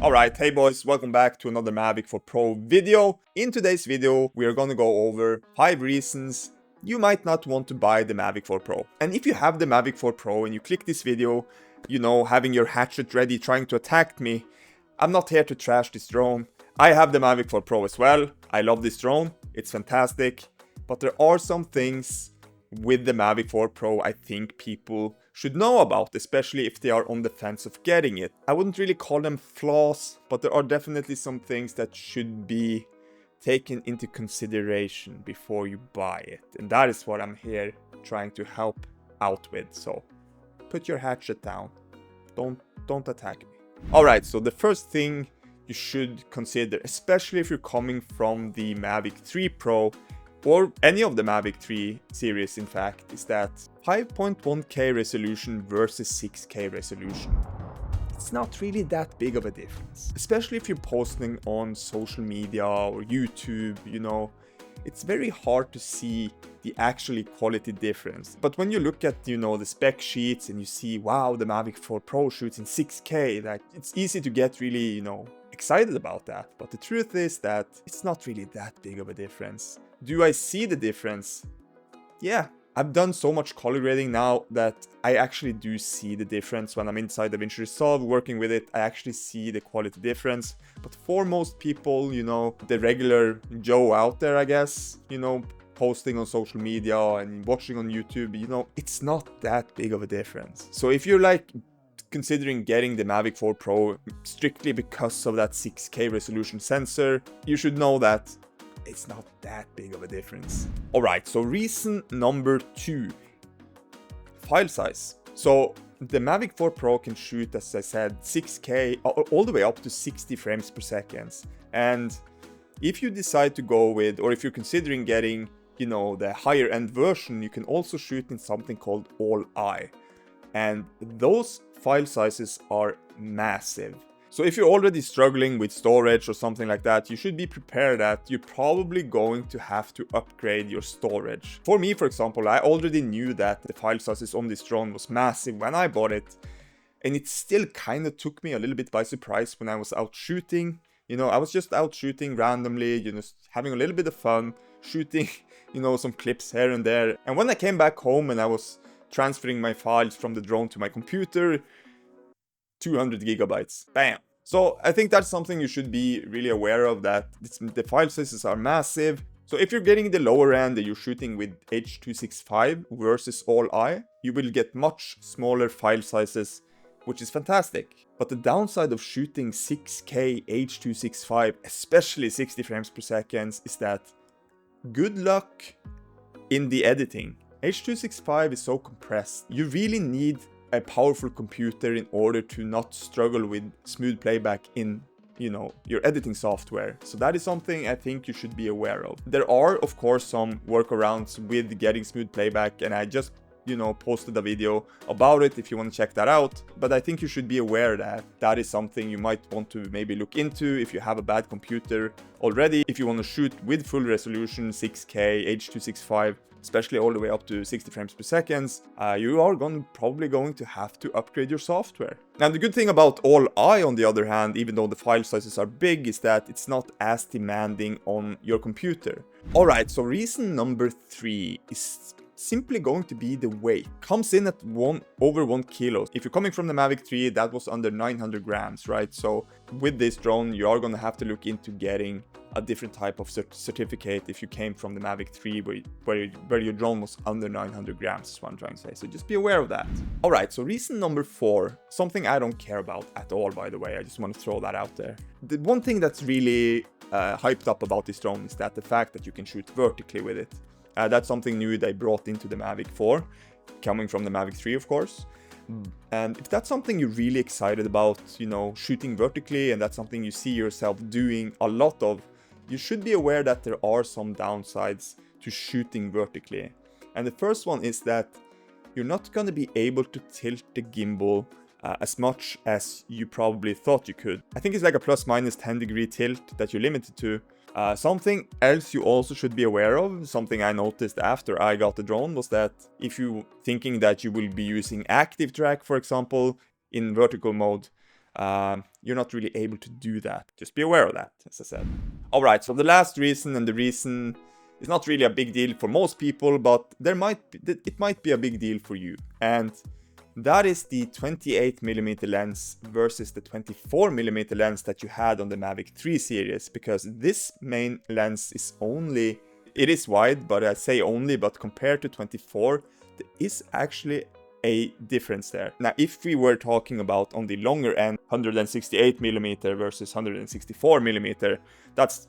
Alright, hey boys, welcome back to another Mavic 4 Pro video. In today's video, we are gonna go over 5 reasons you might not want to buy the Mavic 4 Pro. And if you have the Mavic 4 Pro and you click this video, you know, having your hatchet ready trying to attack me, I'm not here to trash this drone. I have the Mavic 4 Pro as well. I love this drone, it's fantastic. But there are some things with the Mavic 4 Pro I think people should know about, especially if they are on the fence of getting it. I wouldn't really call them flaws, but there are definitely some things that should be taken into consideration before you buy it. And that is what I'm here trying to help out with. So put your hatchet down. Don't attack me. Alright, so the first thing you should consider, especially if you're coming from the Mavic 3 Pro, or any of the Mavic 3 series in fact, is that 5.1K resolution versus 6K resolution. It's not really that big of a difference. Especially if you're posting on social media or YouTube, you know, it's very hard to see the actually quality difference. But when you look at, you know, the spec sheets and you see, wow, the Mavic 4 Pro shoots in 6K, like it's easy to get really, you know, excited about that. But the truth is that it's not really that big of a difference. Do I see the difference? Yeah, I've done so much color grading now that I actually do see the difference. When I'm inside DaVinci Resolve working with it, I actually see the quality difference. But for most people, you know, the regular Joe out there, I guess, you know, posting on social media and watching on YouTube, you know, it's not that big of a difference. So if you're like considering getting the Mavic 4 Pro strictly because of that 6K resolution sensor, you should know that it's not that big of a difference. Alright, so reason number 2, file size. So the Mavic 4 Pro can shoot, as I said, 6K all the way up to 60 frames per second. And if you decide to go with, or if you're considering getting, you know, the higher end version, you can also shoot in something called All-I. And those file sizes are massive. So if you're already struggling with storage or something like that, you should be prepared that you're probably going to have to upgrade your storage. For me, for example, I already knew that the file sizes on this drone was massive when I bought it. And it still kind of took me a little bit by surprise when I was out shooting. You know, I was just out shooting randomly, you know, having a little bit of fun, shooting, you know, some clips here and there. And when I came back home and I was transferring my files from the drone to my computer, 200 gigabytes. Bam. So I think that's something you should be really aware of, that the file sizes are massive. So if you're getting the lower end and you're shooting with H.265 versus All-I, you will get much smaller file sizes, which is fantastic. But the downside of shooting 6K H.265, especially 60 frames per second, is that good luck in the editing. H.265 is so compressed. You really need a powerful computer in order to not struggle with smooth playback in, you know, your editing software. So that is something I think you should be aware of. There are of course some workarounds with getting smooth playback, and I just, you know, posted a video about it if you want to check that out. But I think you should be aware that that is something you might want to maybe look into if you have a bad computer already. If you want to shoot with full resolution 6K H.265, especially all the way up to 60 frames per second, you are probably going to have to upgrade your software. Now the good thing about All-I, on the other hand, even though the file sizes are big, is that it's not as demanding on your computer. Alright, so reason number 3 is simply going to be the weight. Comes in at over 1 kilo. If you're coming from the Mavic 3, that was under 900 grams, right? So with this drone, you are going to have to look into getting a different type of certificate if you came from the Mavic 3 where your drone was under 900 grams, is what I'm trying to say. So just be aware of that. Alright, so reason number 4, something I don't care about at all, by the way. I just want to throw that out there. The one thing that's really hyped up about this drone is that the fact that you can shoot vertically with it. That's something new they brought into the Mavic 4, coming from the Mavic 3, of course. And if that's something you're really excited about, you know, shooting vertically, and that's something you see yourself doing a lot of, you should be aware that there are some downsides to shooting vertically. And the first one is that you're not going to be able to tilt the gimbal as much as you probably thought you could. I think it's like a plus minus 10 degree tilt that you're limited to. Something else you also should be aware of, something I noticed after I got the drone, was that if you thinking that you will be using active track, for example, in vertical mode, you're not really able to do that. Just be aware of that, as I said. Alright, so the last reason, and the reason is not really a big deal for most people, but it might be a big deal for you. And that is the 28mm lens versus the 24mm lens that you had on the Mavic 3 series, because this main lens is only, it is wide, but I say only, but compared to 24, there is actually a difference there. Now, if we were talking about on the longer end, 168mm versus 164mm, that's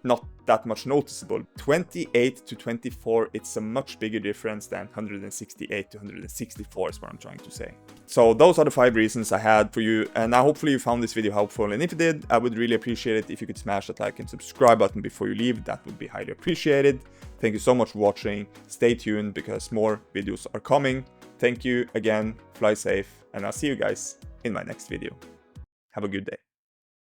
not that much noticeable. 28 to 24, it's a much bigger difference than 168 to 164 is what I'm trying to say. So those are the 5 reasons I had for you, and now hopefully you found this video helpful, and if you did, I would really appreciate it if you could smash that like and subscribe button before you leave. That would be highly appreciated. Thank you so much for watching. Stay tuned because more videos are coming. Thank you again, fly safe, and I'll see you guys in my next video. Have a good day.